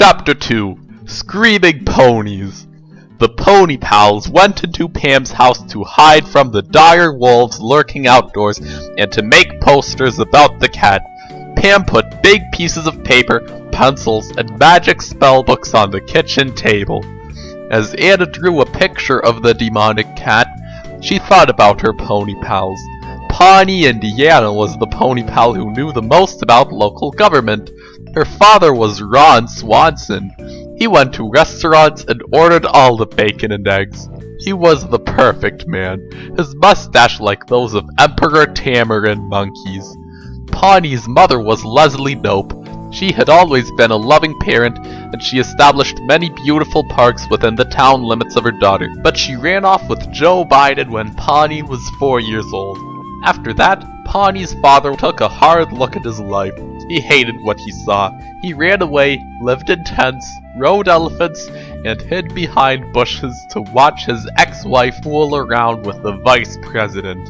Chapter 2 Screaming Ponies. The Pony Pals went into Pam's house to hide from the dire wolves lurking outdoors and to make posters about the cat. Pam put big pieces of paper, pencils, and magic spell books on the kitchen table. As Anna drew a picture of the demonic cat, she thought about her pony pals. Pawnee Indiana was the pony pal who knew the most about local government. Her father was Ron Swanson. He went to restaurants and ordered all the bacon and eggs. He was the perfect man, his mustache like those of Emperor Tamarin monkeys. Pawnee's mother was Leslie Nope. She had always been a loving parent, and she established many beautiful parks within the town limits of her daughter. But she ran off with Joe Biden when Pawnee was 4 years old. After that, Pawnee's father took a hard look at his life. He hated what he saw. He ran away, lived in tents, rode elephants, and hid behind bushes to watch his ex-wife fool around with the vice president.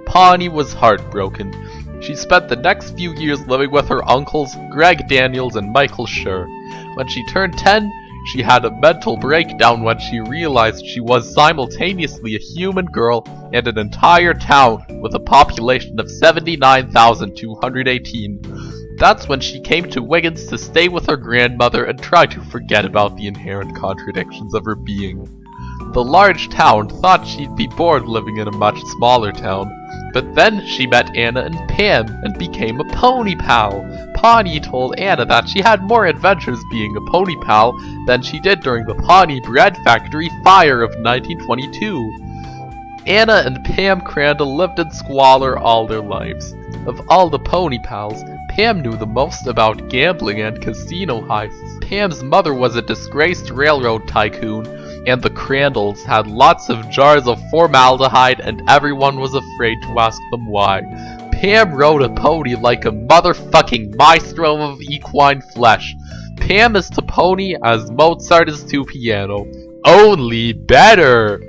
Pawnee was heartbroken. She spent the next few years living with her uncles, Greg Daniels and Michael Schur. When she turned 10, she had a mental breakdown when she realized she was simultaneously a human girl and an entire town with a population of 79,218. That's when she came to Wiggins to stay with her grandmother and try to forget about the inherent contradictions of her being. The large town thought she'd be bored living in a much smaller town, but then she met Anna and Pam and became a pony pal. Pawnee told Anna that she had more adventures being a pony pal than she did during the Pawnee Bread Factory fire of 1922. Anna and Pam Crandall lived in squalor all their lives. Of all the pony pals, Pam knew the most about gambling and casino heists. Pam's mother was a disgraced railroad tycoon, and the Crandalls had lots of jars of formaldehyde and everyone was afraid to ask them why. Pam rode a pony like a motherfucking maestro of equine flesh. Pam is to pony as Mozart is to piano. Only better!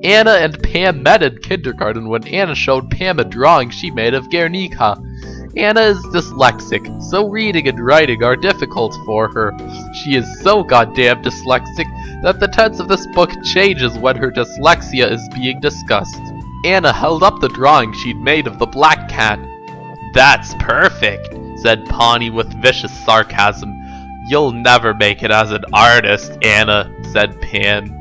Anna and Pam met in kindergarten when Anna showed Pam a drawing she made of Guernica. Anna is dyslexic, so reading and writing are difficult for her. She is so goddamn dyslexic that the tense of this book changes when her dyslexia is being discussed. Anna held up the drawing she'd made of the black cat. "That's perfect," said Pawnee with vicious sarcasm. "You'll never make it as an artist, Anna," said Pam.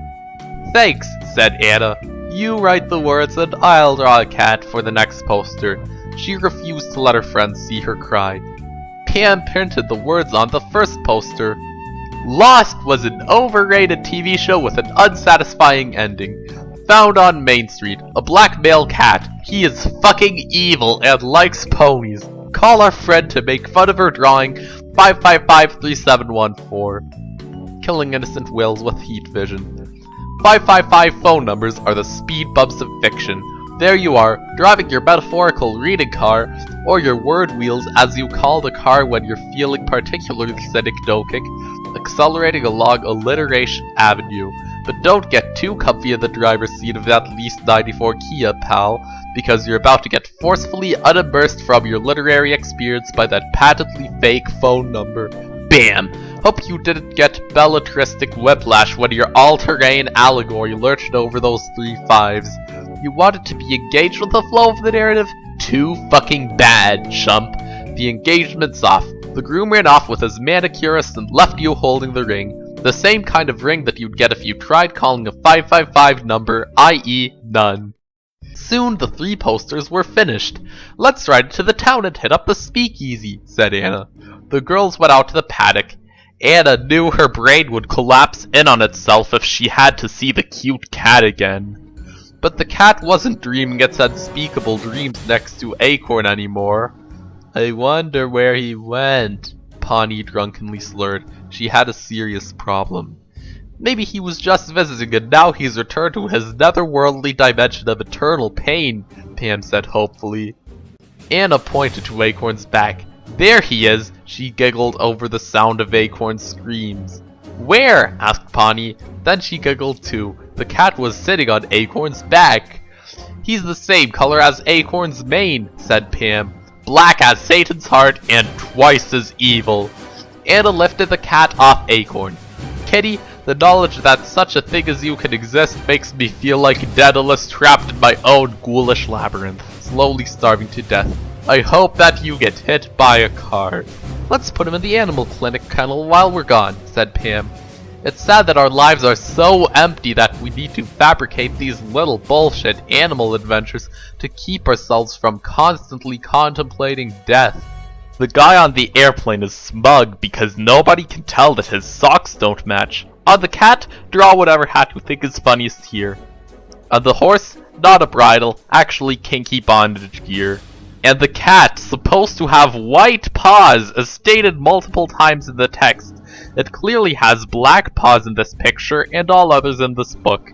"Thanks," said Anna. "You write the words and I'll draw a cat for the next poster." She refused to let her friends see her cry. Pam printed the words on the first poster. Lost was an overrated TV show with an unsatisfying ending. Found on Main Street, a black male cat. He is fucking evil and likes ponies. Call our friend to make fun of her drawing. 555-3714. Killing innocent whales with heat vision. 555 phone numbers are the speed bumps of fiction. There you are, driving your metaphorical reading car, or your word wheels as you call the car when you're feeling particularly synecdochic, accelerating along Alliteration Avenue. But don't get too comfy in the driver's seat of that least 94 Kia, pal, because you're about to get forcefully unimmersed from your literary experience by that patently fake phone number. Bam! Hope you didn't get belletristic whiplash when your all-terrain allegory lurched over those 3 5s. You wanted to be engaged with the flow of the narrative? Too fucking bad, chump. The engagement's off. The groom ran off with his manicurist and left you holding the ring. The same kind of ring that you'd get if you tried calling a 555 number, i.e. none. Soon the 3 posters were finished. "Let's ride to the town and hit up the speakeasy," said Anna. The girls went out to the paddock. Anna knew her brain would collapse in on itself if she had to see the cute cat again. But the cat wasn't dreaming its unspeakable dreams next to Acorn anymore. "I wonder where he went," Pawnee drunkenly slurred. She had a serious problem. "Maybe he was just visiting and now he's returned to his netherworldly dimension of eternal pain," Pam said hopefully. Anna pointed to Acorn's back. "There he is," she giggled over the sound of Acorn's screams. "Where?" asked Pawnee. Then she giggled too. The cat was sitting on Acorn's back. "He's the same color as Acorn's mane," said Pam. "Black as Satan's heart and twice as evil." Anna lifted the cat off Acorn. Kitty, the knowledge that such a thing as you can exist makes me feel like Daedalus trapped in my own ghoulish labyrinth, slowly starving to death. I hope that you get hit by a car. Let's put him in the animal clinic kennel while we're gone, said Pam. It's sad that our lives are so empty that we need to fabricate these little bullshit animal adventures to keep ourselves from constantly contemplating death. The guy on the airplane is smug because nobody can tell that his socks don't match. On the cat, draw whatever hat you think is funniest here. On the horse, not a bridle, actually kinky bondage gear. And the cat, supposed to have white paws, as stated multiple times in the text. It clearly has black paws in this picture and all others in this book.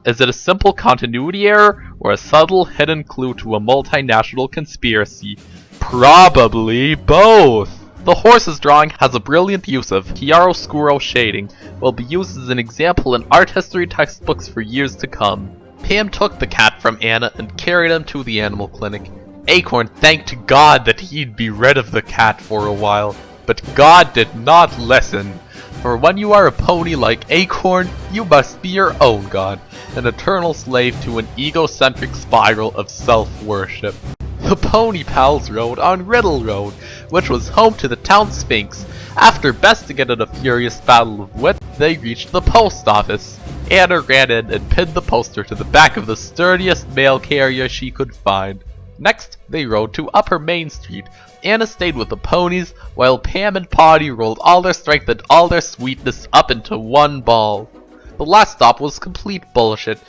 Is it a simple continuity error, or a subtle hidden clue to a multinational conspiracy? Probably both! The horse's drawing has a brilliant use of chiaroscuro shading, will be used as an example in art history textbooks for years to come. Pam took the cat from Anna and carried him to the animal clinic. Acorn thanked God that he'd be rid of the cat for a while, but God did not listen. For when you are a pony like Acorn, you must be your own god, an eternal slave to an egocentric spiral of self-worship. The Pony Pals rode on Riddle Road, which was home to the town Sphinx. After besting it in a furious battle of wit, they reached the post office. Anna ran in and pinned the poster to the back of the sturdiest mail carrier she could find. Next, they rode to Upper Main Street. Anna stayed with the ponies, while Pam and Pony rolled all their strength and all their sweetness up into one ball. The last stop was complete bullshit.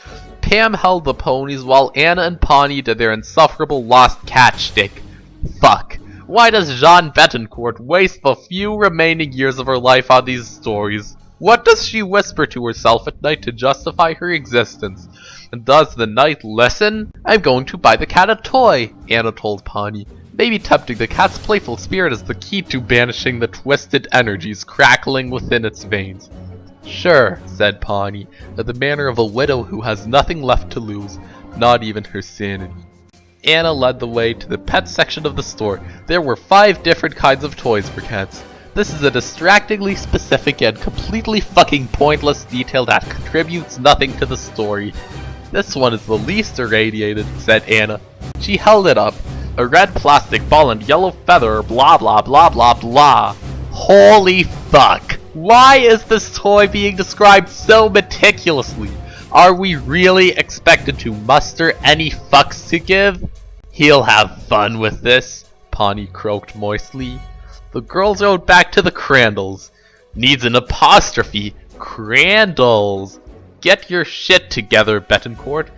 Pam held the ponies while Anna and Pony did their insufferable lost cat shtick. Fuck. Why does Jean Betancourt waste the few remaining years of her life on these stories? What does she whisper to herself at night to justify her existence? And does the night listen? I'm going to buy the cat a toy, Anna told Pony. Maybe tempting the cat's playful spirit is the key to banishing the twisted energies crackling within its veins. Sure, said Pony, in the manner of a widow who has nothing left to lose, not even her sanity. Anna led the way to the pet section of the store. There were 5 different kinds of toys for cats. This is a distractingly specific and completely fucking pointless detail that contributes nothing to the story. This one is the least irradiated, said Anna. She held it up. A red plastic ball and yellow feather, blah blah blah blah blah. Holy fuck! Why is this toy being described so meticulously? Are we really expected to muster any fucks to give? He'll have fun with this, Pony croaked moistly. The girls rode back to the Crandalls. Needs an apostrophe. Crandalls. Get your shit together, Betancourt.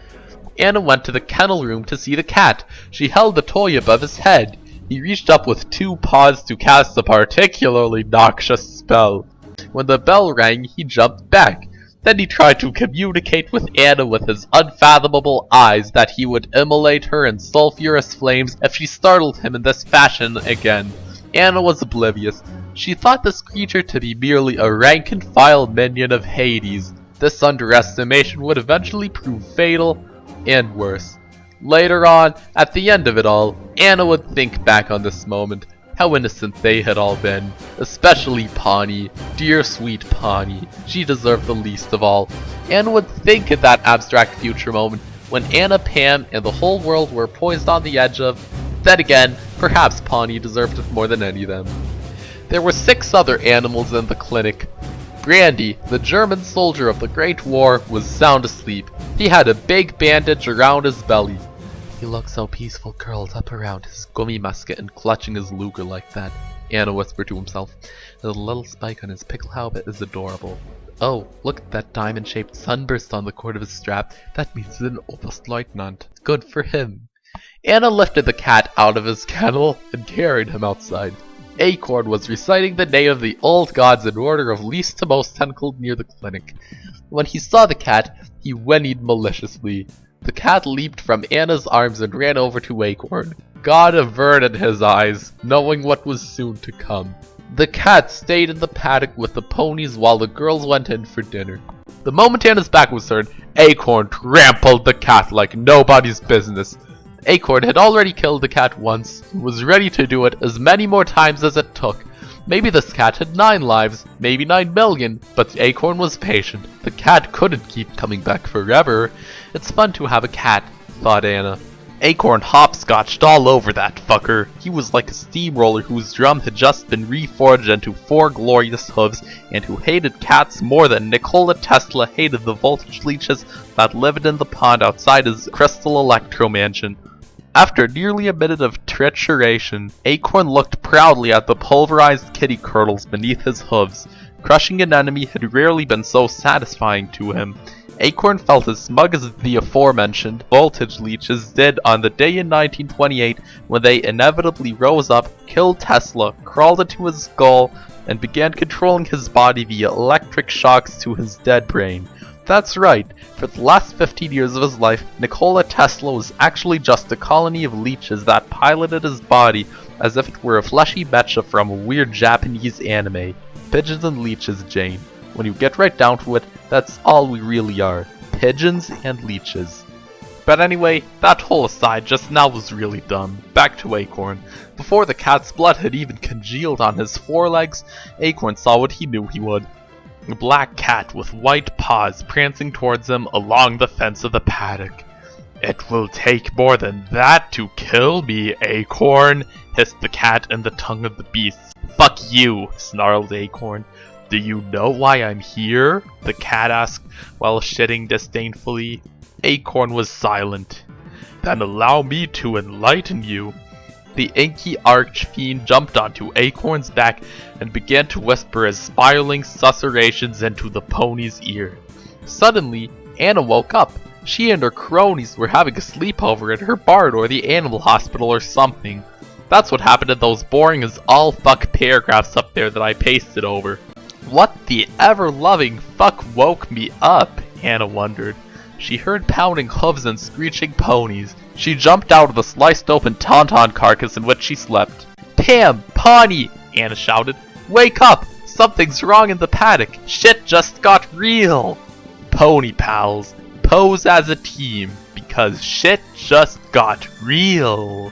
Anna went to the kennel room to see the cat. She held the toy above his head. He reached up with 2 paws to cast a particularly noxious spell. When the bell rang, he jumped back. Then he tried to communicate with Anna with his unfathomable eyes that he would immolate her in sulphurous flames if she startled him in this fashion again. Anna was oblivious. She thought this creature to be merely a rank-and-file minion of Hades. This underestimation would eventually prove fatal, and worse. Later on, at the end of it all, Anna would think back on this moment, how innocent they had all been, especially Pony, dear sweet Pony. She deserved the least of all. Anna would think at that abstract future moment, when Anna, Pam, and the whole world were poised on the edge of... Then again, perhaps Pony deserved it more than any of them. There were 6 other animals in the clinic. Brandy, the German soldier of the Great War, was sound asleep. He had a big bandage around his belly. He looked so peaceful curled up around his gummy musket and clutching his Luger like that, Anna whispered to himself. The little spike on his pickle helmet is adorable. Oh, look at that diamond-shaped sunburst on the cord of his strap. That means he's an Oberstleutnant. Good for him. Anna lifted the cat out of his kennel and carried him outside. Acorn was reciting the name of the old gods in order of least to most tentacled near the clinic. When he saw the cat, he whinnied maliciously. The cat leaped from Anna's arms and ran over to Acorn. God averted his eyes, knowing what was soon to come. The cat stayed in the paddock with the ponies while the girls went in for dinner. The moment Anna's back was turned, Acorn trampled the cat like nobody's business. Acorn had already killed the cat once, and was ready to do it as many more times as it took. Maybe this cat had 9 lives, maybe 9 million, but the acorn was patient. The cat couldn't keep coming back forever. It's fun to have a cat, thought Anna. Acorn hopscotched all over that fucker. He was like a steamroller whose drum had just been reforged into 4 glorious hooves, and who hated cats more than Nikola Tesla hated the voltage leeches that lived in the pond outside his crystal electro mansion. After nearly a minute of trituration, Acorn looked proudly at the pulverized kitty kernels beneath his hooves. Crushing an enemy had rarely been so satisfying to him. Acorn felt as smug as the aforementioned voltage leeches did on the day in 1928 when they inevitably rose up, killed Tesla, crawled into his skull, and began controlling his body via electric shocks to his dead brain. That's right, for the last 15 years of his life, Nikola Tesla was actually just a colony of leeches that piloted his body as if it were a fleshy mecha from a weird Japanese anime. Pigeons and leeches, Jane. When you get right down to it, that's all we really are. Pigeons and leeches. But anyway, that whole aside just now was really dumb. Back to Acorn. Before the cat's blood had even congealed on his forelegs, Acorn saw what he knew he would. A black cat with white paws prancing towards him along the fence of the paddock. "It will take more than that to kill me, Acorn," hissed the cat in the tongue of the beast. "Fuck you," snarled Acorn. "Do you know why I'm here?" the cat asked while shitting disdainfully. Acorn was silent. "Then allow me to enlighten you." The inky archfiend jumped onto Acorn's back and began to whisper his spiraling susurrations into the pony's ear. Suddenly, Anna woke up. She and her cronies were having a sleepover at her barn or the animal hospital or something. That's what happened in those boring as all fuck paragraphs up there that I pasted over. What the ever-loving fuck woke me up? Anna wondered. She heard pounding hooves and screeching ponies. She jumped out of the sliced-open tauntaun carcass in which she slept. "Pam! Pawnee!" Anna shouted. "Wake up! Something's wrong in the paddock! Shit just got real!" Pony pals, pose as a team, because shit just got real.